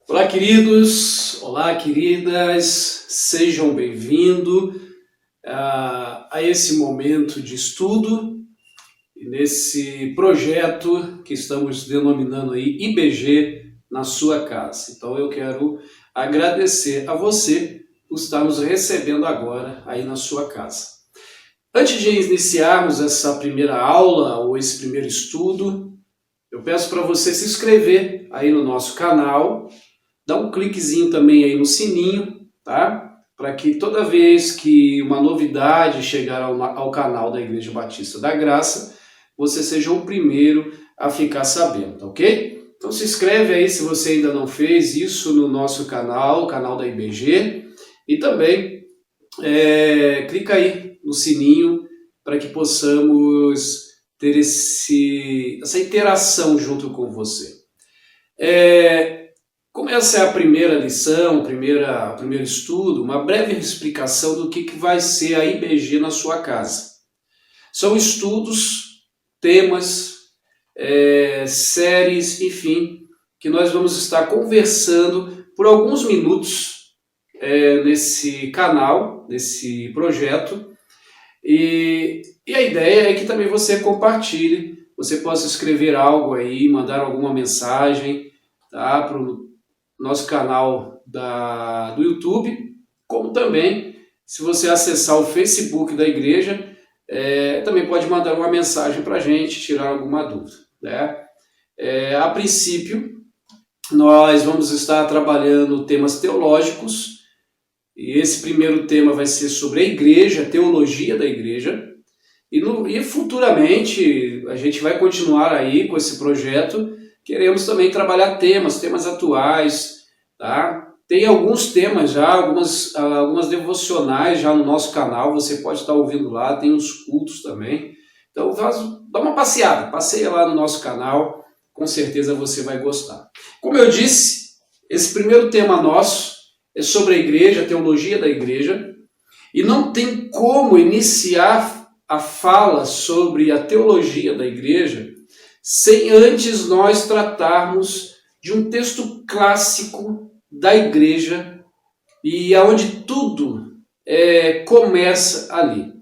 Olá, queridos, olá, queridas, sejam bem-vindos a esse momento de estudo, nesse projeto que estamos denominando aí IBG na sua casa. Então eu quero agradecer a você por estar nos recebendo agora aí na sua casa. Antes de iniciarmos essa primeira aula ou esse primeiro estudo, eu peço para você se inscrever aí no nosso canal. Dá um cliquezinho também aí no sininho, tá? Para que toda vez que uma novidade chegar ao canal da Igreja Batista da Graça, você seja o primeiro a ficar sabendo, tá ok? Então se inscreve aí se você ainda não fez isso no nosso canal, o canal da IBG, e também clica aí no sininho para que possamos ter essa interação junto com você. Como essa é a primeira lição, o primeiro estudo, uma breve explicação do que vai ser a IBG na sua casa. São estudos, temas, séries, enfim, que nós vamos estar conversando por alguns minutos nesse canal, nesse projeto. E a ideia é que também você compartilhe, você possa escrever algo aí, mandar alguma mensagem, tá, para o nosso canal do YouTube, como também, se você acessar o Facebook da igreja, também pode mandar uma mensagem para a gente, tirar alguma dúvida, né? A princípio, nós vamos estar trabalhando temas teológicos, e esse primeiro tema vai ser sobre a igreja, a teologia da igreja, e futuramente a gente vai continuar aí com esse projeto. Queremos também trabalhar temas atuais, tá? Tem alguns temas já, algumas devocionais já no nosso canal, você pode estar ouvindo lá, tem os cultos também. Então dá uma passeia lá no nosso canal, com certeza você vai gostar. Como eu disse, esse primeiro tema nosso é sobre a igreja, a teologia da igreja, e não tem como iniciar a fala sobre a teologia da igreja sem antes nós tratarmos de um texto clássico da igreja e aonde tudo começa ali.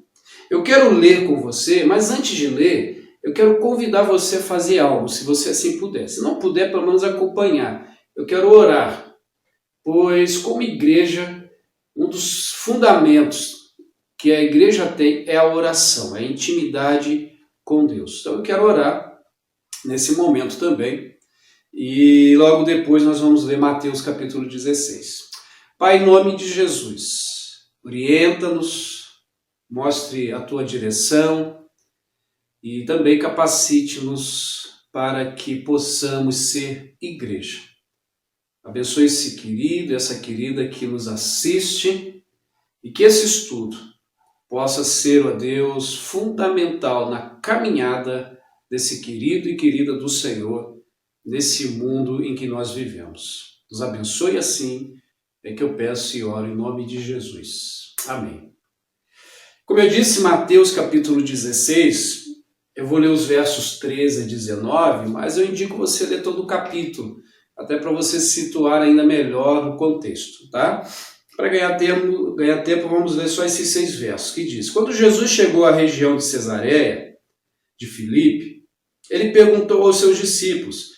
Eu quero ler com você, mas antes de ler, eu quero convidar você a fazer algo, se você assim puder. Se não puder, pelo menos acompanhar. Eu quero orar, pois como igreja, um dos fundamentos que a igreja tem é a oração, é a intimidade com Deus. Então eu quero orar nesse momento também, e logo depois nós vamos ler Mateus capítulo 16. Pai, em nome de Jesus, orienta-nos, mostre a tua direção e também capacite-nos para que possamos ser igreja. Abençoe esse querido, essa querida que nos assiste, e que esse estudo possa ser, ó Deus, fundamental na caminhada desse querido e querida do Senhor, nesse mundo em que nós vivemos. Nos abençoe assim, é que eu peço e oro em nome de Jesus. Amém. Como eu disse, Mateus capítulo 16, eu vou ler os versos 13 a 19, mas eu indico você ler todo o capítulo, até para você se situar ainda melhor no contexto, tá? Para ganhar tempo, vamos ler só esses 6 versos, que diz: Quando Jesus chegou à região de Cesareia, de Filipe, ele perguntou aos seus discípulos: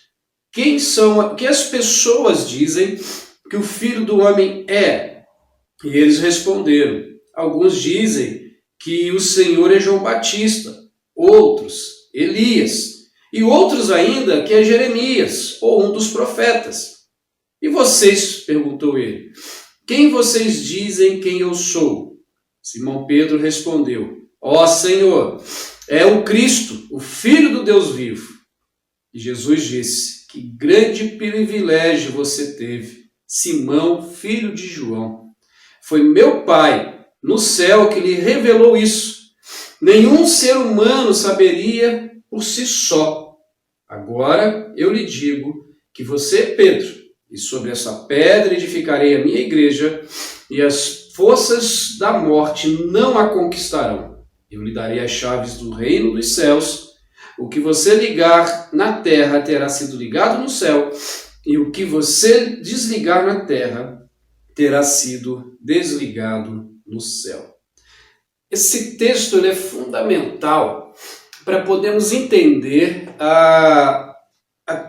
que as pessoas dizem que o Filho do Homem é? E eles responderam: alguns dizem que o Senhor é João Batista, outros Elias, e outros ainda que é Jeremias, ou um dos profetas. E vocês? Perguntou ele. Quem vocês dizem quem eu sou? Simão Pedro respondeu: Ó Senhor, é o Cristo, o Filho do Deus vivo. E Jesus disse: que grande privilégio você teve, Simão, filho de João. Foi meu Pai no céu que lhe revelou isso. Nenhum ser humano saberia por si só. Agora eu lhe digo que você é Pedro, e sobre essa pedra edificarei a minha igreja, e as forças da morte não a conquistarão. Eu lhe darei as chaves do reino dos céus. O que você ligar na terra terá sido ligado no céu, e o que você desligar na terra terá sido desligado no céu. Esse texto ele é fundamental para podermos entender a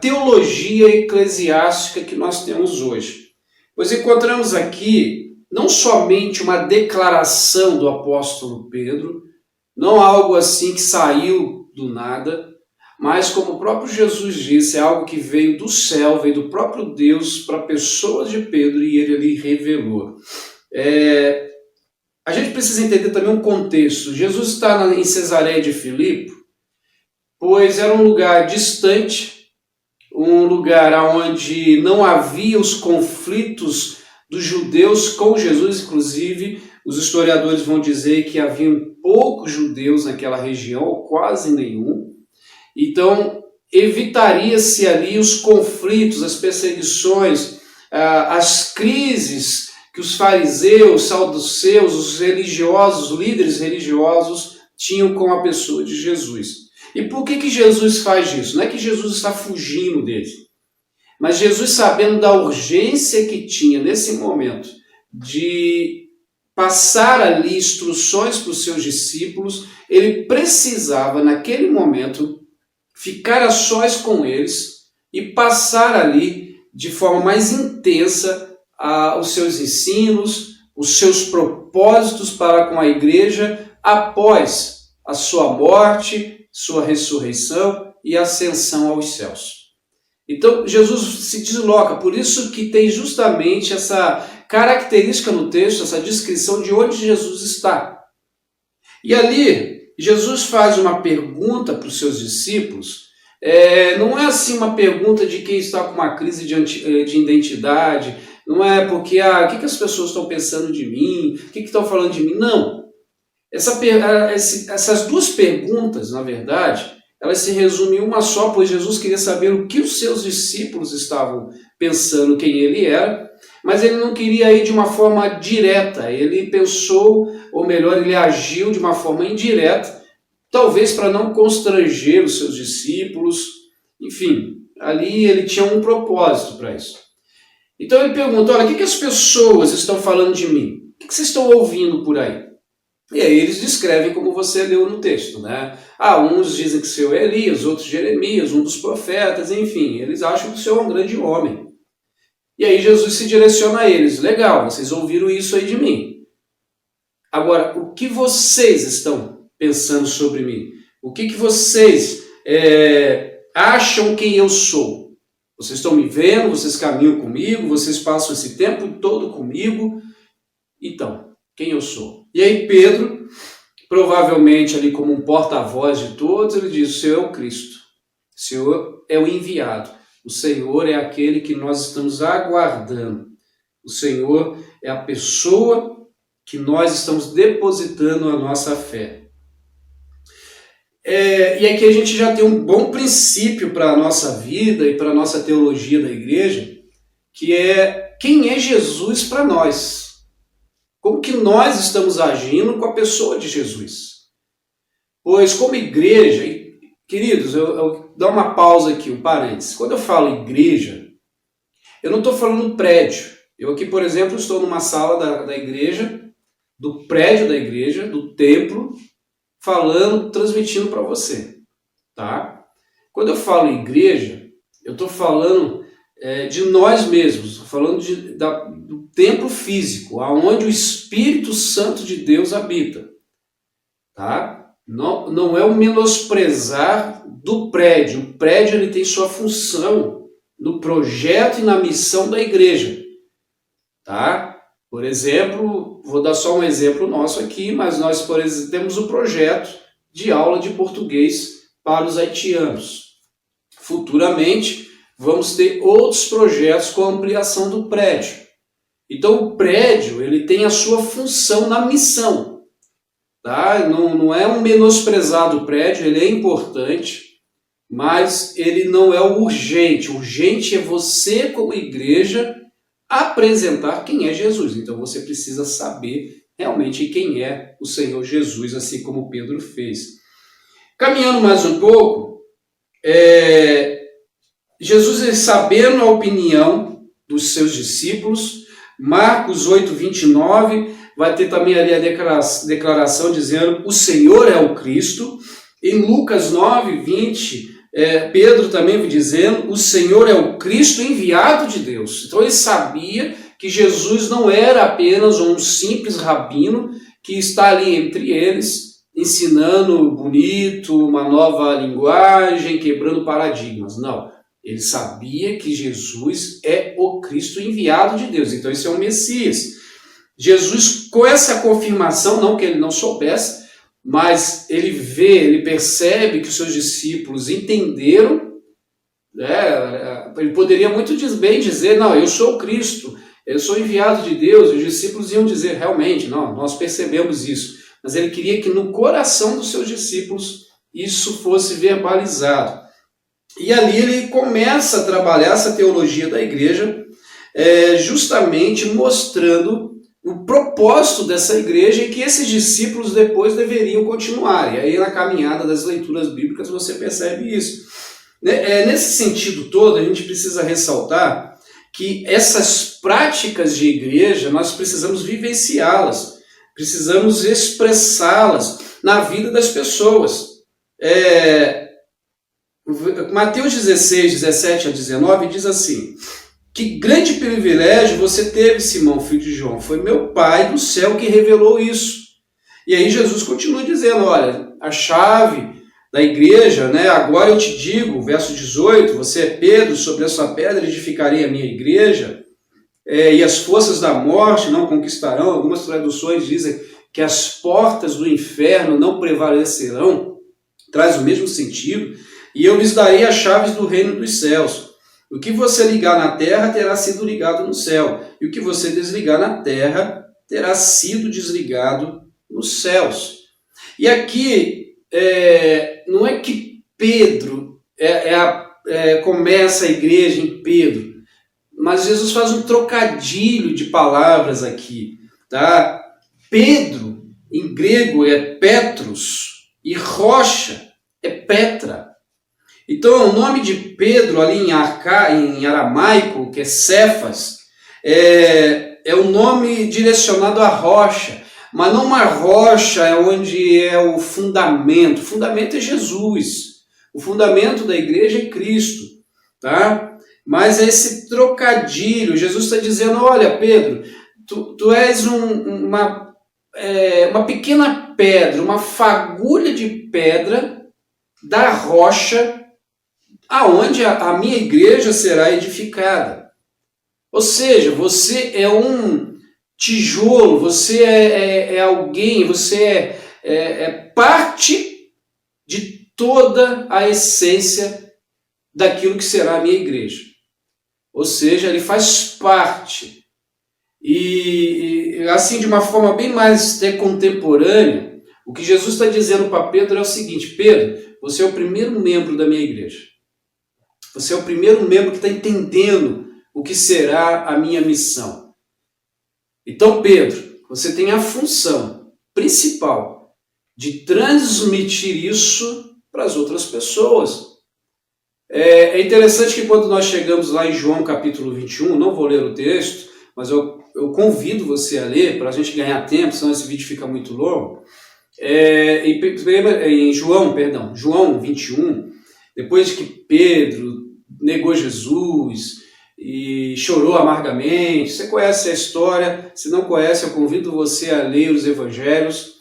teologia eclesiástica que nós temos hoje. Pois encontramos aqui não somente uma declaração do apóstolo Pedro, não algo assim que saiu do nada, mas como o próprio Jesus disse, é algo que veio do céu, veio do próprio Deus para a pessoa de Pedro e ele ali revelou. A gente precisa entender também um contexto. Jesus está em Cesareia de Filipe, pois era um lugar distante, um lugar onde não havia os conflitos dos judeus com Jesus, inclusive os historiadores vão dizer que haviam poucos judeus naquela região, ou quase nenhum. Então, evitaria-se ali os conflitos, as perseguições, as crises que os fariseus, saduceus, os religiosos, os líderes religiosos tinham com a pessoa de Jesus. E por que Jesus faz isso? Não é que Jesus está fugindo deles, mas Jesus, sabendo da urgência que tinha nesse momento de passar ali instruções para os seus discípulos, ele precisava, naquele momento, ficar a sós com eles e passar ali de forma mais intensa os seus ensinos, os seus propósitos para com a igreja após a sua morte, sua ressurreição e ascensão aos céus. Então Jesus se desloca, por isso que tem justamente essa característica no texto, essa descrição de onde Jesus está. E ali Jesus faz uma pergunta para os seus discípulos, não é assim uma pergunta de quem está com uma crise de identidade, não é porque, o que as pessoas estão pensando de mim, o que estão falando de mim, não. Essas duas perguntas, na verdade, elas se resumem em uma só, pois Jesus queria saber o que os seus discípulos estavam pensando, quem ele era, mas ele não queria ir de uma forma direta, ele pensou, ou melhor, ele agiu de uma forma indireta, talvez para não constranger os seus discípulos, enfim, ali ele tinha um propósito para isso. Então ele pergunta, olha, o que as pessoas estão falando de mim? O que vocês estão ouvindo por aí? E aí eles descrevem como você leu no texto, né? Uns dizem que o Senhor é Elias, outros Jeremias, um dos profetas, enfim, eles acham que o Senhor é um grande homem. E aí Jesus se direciona a eles, legal, vocês ouviram isso aí de mim. Agora, o que vocês estão pensando sobre mim? O que vocês acham quem eu sou? Vocês estão me vendo, vocês caminham comigo, vocês passam esse tempo todo comigo. Então, quem eu sou? E aí Pedro, provavelmente ali como um porta-voz de todos, ele diz, o Senhor é o Cristo, o Senhor é o enviado, o Senhor é aquele que nós estamos aguardando, o Senhor é a pessoa que nós estamos depositando a nossa fé. E aqui a gente já tem um bom princípio para a nossa vida e para a nossa teologia da igreja, que é quem é Jesus para nós. Como que nós estamos agindo com a pessoa de Jesus? Pois como igreja, queridos, eu dou uma pausa aqui, um parênteses. Quando eu falo igreja, eu não estou falando prédio. Eu aqui, por exemplo, estou numa sala da igreja, do prédio da igreja, do templo, falando, transmitindo para você. Tá? Quando eu falo igreja, eu estou falando de nós mesmos, estou falando do templo físico, aonde o Espírito Santo de Deus habita. Tá? Não é o menosprezar do prédio. O prédio ele tem sua função no projeto e na missão da igreja. Tá? Por exemplo, vou dar só um exemplo nosso aqui, mas nós, por exemplo, temos o projeto de aula de português para os haitianos. Futuramente, vamos ter outros projetos com a ampliação do prédio. Então, o prédio ele tem a sua função na missão. Tá? Não é um menosprezado prédio, ele é importante, mas ele não é o urgente. O urgente é você, como igreja, apresentar quem é Jesus. Então você precisa saber realmente quem é o Senhor Jesus, assim como Pedro fez. Caminhando mais um pouco, Jesus, ele, sabendo a opinião dos seus discípulos, Marcos 8, 29, vai ter também ali a declaração dizendo: o Senhor é o Cristo. Em Lucas 9, 20, Pedro também vai dizendo: o Senhor é o Cristo enviado de Deus. Então ele sabia que Jesus não era apenas um simples rabino que está ali entre eles, ensinando bonito, uma nova linguagem, quebrando paradigmas. Não. Ele sabia que Jesus é o Cristo enviado de Deus. Então esse é o Messias. Jesus, com essa confirmação, não que ele não soubesse, mas ele vê, ele percebe que os seus discípulos entenderam, ele poderia muito bem dizer: não, eu sou o Cristo, eu sou enviado de Deus. Os discípulos iam dizer: realmente, não, nós percebemos isso. Mas ele queria que no coração dos seus discípulos isso fosse verbalizado. E ali ele começa a trabalhar essa teologia da igreja, justamente mostrando o propósito dessa igreja e que esses discípulos depois deveriam continuar. E aí na caminhada das leituras bíblicas você percebe isso. Nesse sentido todo, a gente precisa ressaltar que essas práticas de igreja, nós precisamos vivenciá-las, precisamos expressá-las na vida das pessoas. Mateus 16, 17 a 19 diz assim: que grande privilégio você teve, Simão, filho de João. Foi meu Pai do céu que revelou isso. E aí Jesus continua dizendo: olha, a chave da igreja, agora eu te digo, verso 18, você é Pedro, sobre essa pedra edificarei a minha igreja, e as forças da morte não conquistarão. Algumas traduções dizem que as portas do inferno não prevalecerão, traz o mesmo sentido. E eu lhes darei as chaves do reino dos céus. O que você ligar na terra terá sido ligado no céu, e o que você desligar na terra terá sido desligado nos céus. E aqui, não é que Pedro começa a igreja em Pedro, mas Jesus faz um trocadilho de palavras aqui. Tá? Pedro, em grego, é Petros, e rocha é Petra. Então, o nome de Pedro ali em aramaico, que é Cefas, é um nome direcionado à rocha, mas não uma rocha onde é o fundamento. O fundamento é Jesus. O fundamento da igreja é Cristo. Tá? Mas é esse trocadilho. Jesus está dizendo: olha, Pedro, tu és uma pequena pedra, uma fagulha de pedra da rocha aonde a minha igreja será edificada. Ou seja, você é um tijolo, você é alguém, você é parte de toda a essência daquilo que será a minha igreja. Ou seja, ele faz parte. E assim, de uma forma bem mais contemporânea, o que Jesus está dizendo para Pedro é o seguinte: Pedro, você é o primeiro membro da minha igreja. Você é o primeiro membro que está entendendo o que será a minha missão. Então, Pedro, você tem a função principal de transmitir isso para as outras pessoas. É interessante que quando nós chegamos lá em João capítulo 21, não vou ler o texto, mas eu convido você a ler para a gente ganhar tempo, senão esse vídeo fica muito longo. Em João 21, depois que Pedro negou Jesus e chorou amargamente, você conhece a história. Se não conhece, eu convido você a ler os evangelhos.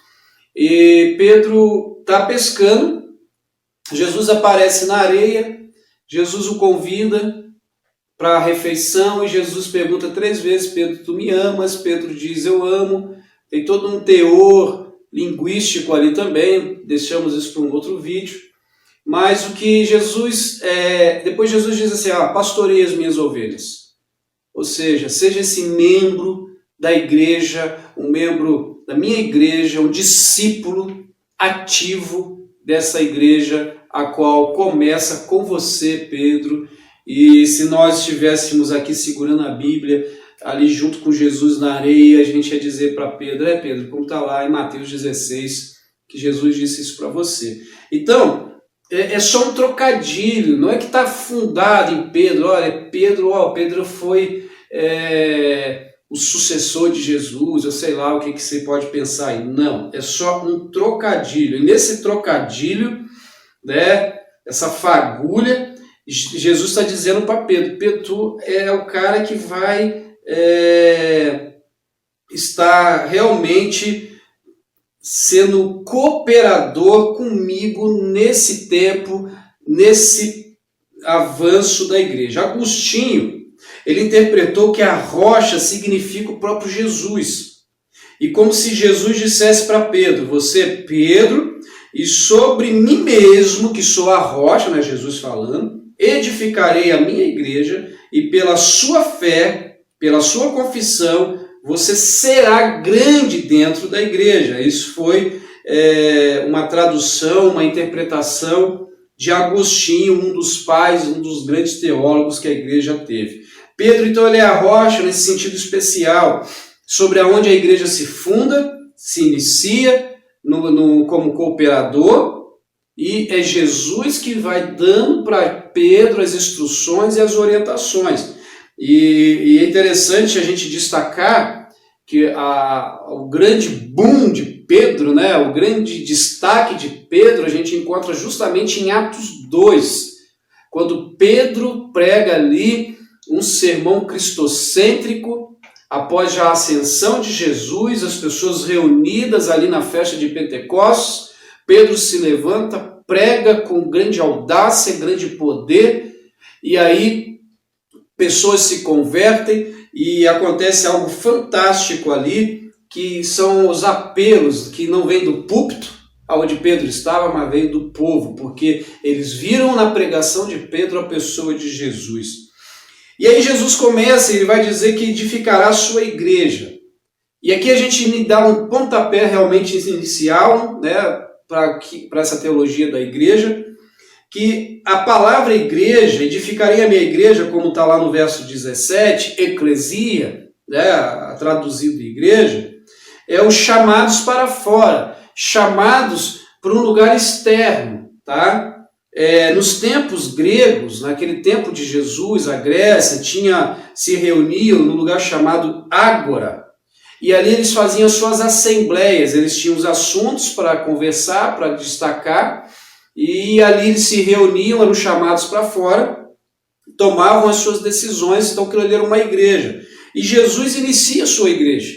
E Pedro está pescando, Jesus aparece na areia, Jesus o convida para a refeição e Jesus pergunta 3 vezes: Pedro, tu me amas? Pedro diz: eu amo. Tem todo um teor linguístico ali também, deixamos isso para um outro vídeo. Mas o que Jesus, depois Jesus diz assim: pastorei as minhas ovelhas. Ou seja, seja esse membro da igreja, um membro da minha igreja, um discípulo ativo dessa igreja, a qual começa com você, Pedro. E se nós estivéssemos aqui segurando a Bíblia, ali junto com Jesus na areia, a gente ia dizer para Pedro: Pedro, como está lá em Mateus 16, que Jesus disse isso para você. Então, é só um trocadilho, não é que está fundado em Pedro. Olha, Pedro foi o sucessor de Jesus, eu sei lá o que você pode pensar aí. Não, é só um trocadilho. E nesse trocadilho, né, essa fagulha, Jesus está dizendo para Pedro, Pedro, tu é o cara que vai estar realmente sendo cooperador comigo nesse tempo, nesse avanço da igreja. Agostinho, ele interpretou que a rocha significa o próprio Jesus. E como se Jesus dissesse para Pedro, você é Pedro, e sobre mim mesmo, que sou a rocha, né, Jesus falando, edificarei a minha igreja, e pela sua fé, pela sua confissão, você será grande dentro da igreja. Isso foi uma tradução, uma interpretação de Agostinho, um dos pais, um dos grandes teólogos que a igreja teve. Pedro, então, ele é a rocha nesse sentido especial, sobre aonde a igreja se funda, se inicia como cooperador, e é Jesus que vai dando para Pedro as instruções e as orientações. E é interessante a gente destacar que o grande boom de Pedro, né, o grande destaque de Pedro, a gente encontra justamente em Atos 2, quando Pedro prega ali um sermão cristocêntrico, após já a ascensão de Jesus, as pessoas reunidas ali na festa de Pentecostes, Pedro se levanta, prega com grande audácia, grande poder, e aí pessoas se convertem e acontece algo fantástico ali, que são os apelos que não vêm do púlpito, onde Pedro estava, mas veio do povo, porque eles viram na pregação de Pedro a pessoa de Jesus. E aí Jesus começa, ele vai dizer que edificará a sua igreja. E aqui a gente dá um pontapé realmente inicial, né, para essa teologia da igreja, que a palavra igreja, edificarei a minha igreja, como está lá no verso 17, eclesia, né, traduzido igreja, é os chamados para fora, chamados para um lugar externo, tá? Nos tempos gregos, naquele tempo de Jesus, a Grécia se reuniam no lugar chamado ágora, e ali eles faziam suas assembleias, eles tinham os assuntos para conversar, para destacar, e ali eles se reuniam, eram chamados para fora, tomavam as suas decisões, então aquilo ali era uma igreja. E Jesus inicia a sua igreja.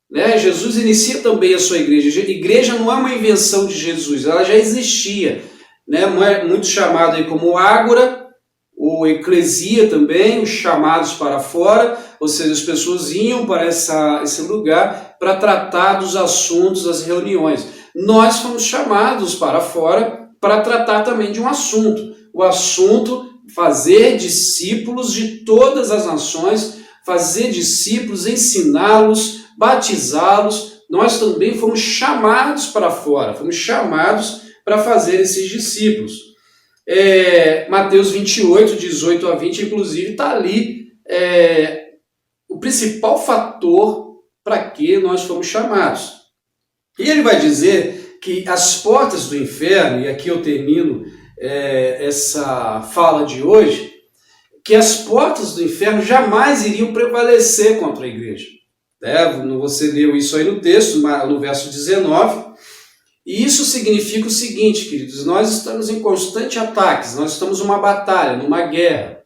Né? Jesus inicia também a sua igreja. A igreja não é uma invenção de Jesus, ela já existia. Né? Muito chamado aí como ágora, ou eclesia também, os chamados para fora, ou seja, as pessoas iam para esse lugar para tratar dos assuntos, das reuniões. Nós fomos chamados para fora para tratar também de um assunto. O assunto, fazer discípulos de todas as nações, fazer discípulos, ensiná-los, batizá-los. Nós também fomos chamados para fora, fomos chamados para fazer esses discípulos. Mateus 28, 18 a 20, inclusive, está ali o principal fator para que nós fomos chamados. E ele vai dizer que as portas do inferno, e aqui eu termino essa fala de hoje, que as portas do inferno jamais iriam prevalecer contra a igreja. Você leu isso aí no texto, no verso 19, e isso significa o seguinte, queridos, nós estamos em constante ataques, nós estamos numa batalha, numa guerra.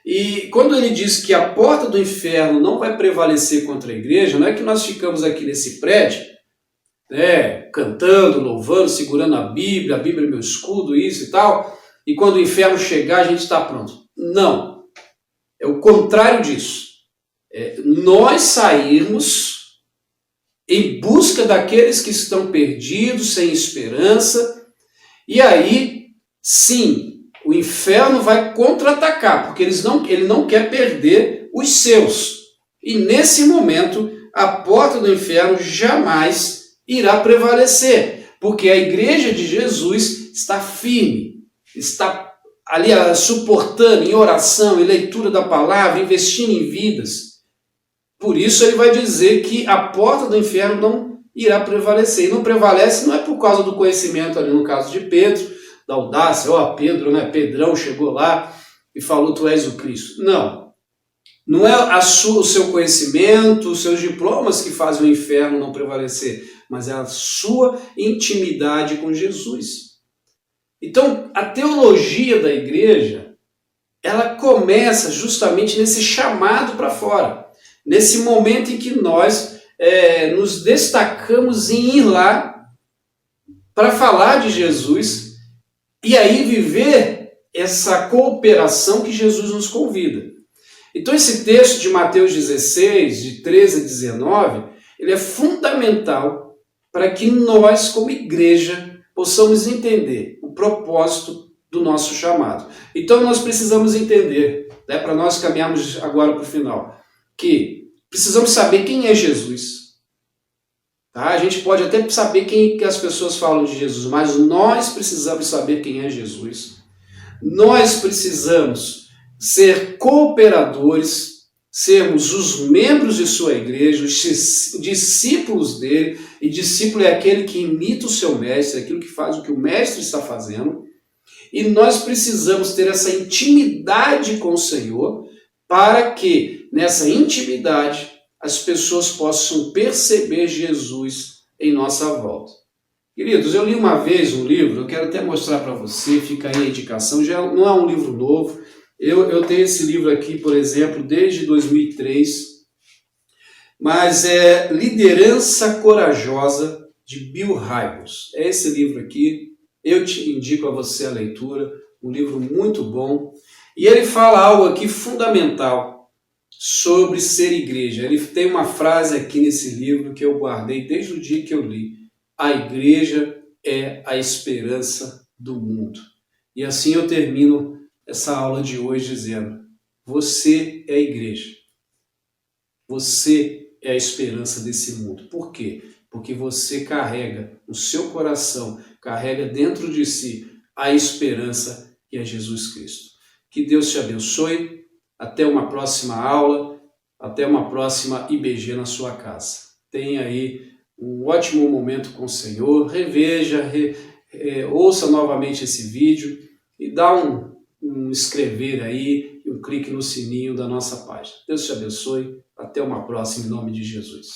E quando ele diz que a porta do inferno não vai prevalecer contra a igreja, não é que nós ficamos aqui nesse prédio, cantando, louvando, segurando a Bíblia é meu escudo, isso e tal, e quando o inferno chegar a gente está pronto. Não, é o contrário disso. Nós sairmos em busca daqueles que estão perdidos, sem esperança, e aí, sim, o inferno vai contra-atacar, porque ele não quer perder os seus. E nesse momento, a porta do inferno jamais irá prevalecer, porque a igreja de Jesus está firme, está ali suportando em oração, em leitura da palavra, investindo em vidas. Por isso ele vai dizer que a porta do inferno não irá prevalecer. E não prevalece não é por causa do conhecimento ali no caso de Pedro, da audácia, ó, Pedro, né? Pedrão chegou lá e falou, tu és o Cristo. Não. Não é o seu conhecimento, os seus diplomas que fazem o inferno não prevalecer, mas é a sua intimidade com Jesus. Então, a teologia da igreja, ela começa justamente nesse chamado para fora, nesse momento em que nós nos destacamos em ir lá para falar de Jesus e aí viver essa cooperação que Jesus nos convida. Então esse texto de Mateus 16, de 13 a 19, ele é fundamental para que nós, como igreja, possamos entender o propósito do nosso chamado. Então nós precisamos entender, né, para nós caminharmos agora para o final, que precisamos saber quem é Jesus. Tá? A gente pode até saber quem que as pessoas falam de Jesus, mas nós precisamos saber quem é Jesus. Nós precisamos ser cooperadores, sermos os membros de sua igreja, os discípulos dele, e discípulo é aquele que imita o seu mestre, aquilo que faz o que o mestre está fazendo, e nós precisamos ter essa intimidade com o Senhor, para que nessa intimidade as pessoas possam perceber Jesus em nossa volta. Queridos, eu li uma vez um livro, eu quero até mostrar para você, fica aí a indicação, já não é um livro novo. Eu tenho esse livro aqui, por exemplo, desde 2003, mas é Liderança Corajosa, de Bill Hybels. É esse livro aqui, eu te indico a você a leitura, um livro muito bom. E ele fala algo aqui fundamental sobre ser igreja. Ele tem uma frase aqui nesse livro que eu guardei desde o dia que eu li. A igreja é a esperança do mundo. E assim eu termino essa aula de hoje dizendo, você é a igreja, você é a esperança desse mundo. Por quê? Porque você carrega no seu coração, carrega dentro de si a esperança que é Jesus Cristo. Que Deus te abençoe, até uma próxima aula, até uma próxima IBG na sua casa. Tenha aí um ótimo momento com o Senhor, reveja, ouça novamente esse vídeo e dá um inscrever aí e um clique no sininho da nossa página. Deus te abençoe. Até uma próxima em nome de Jesus.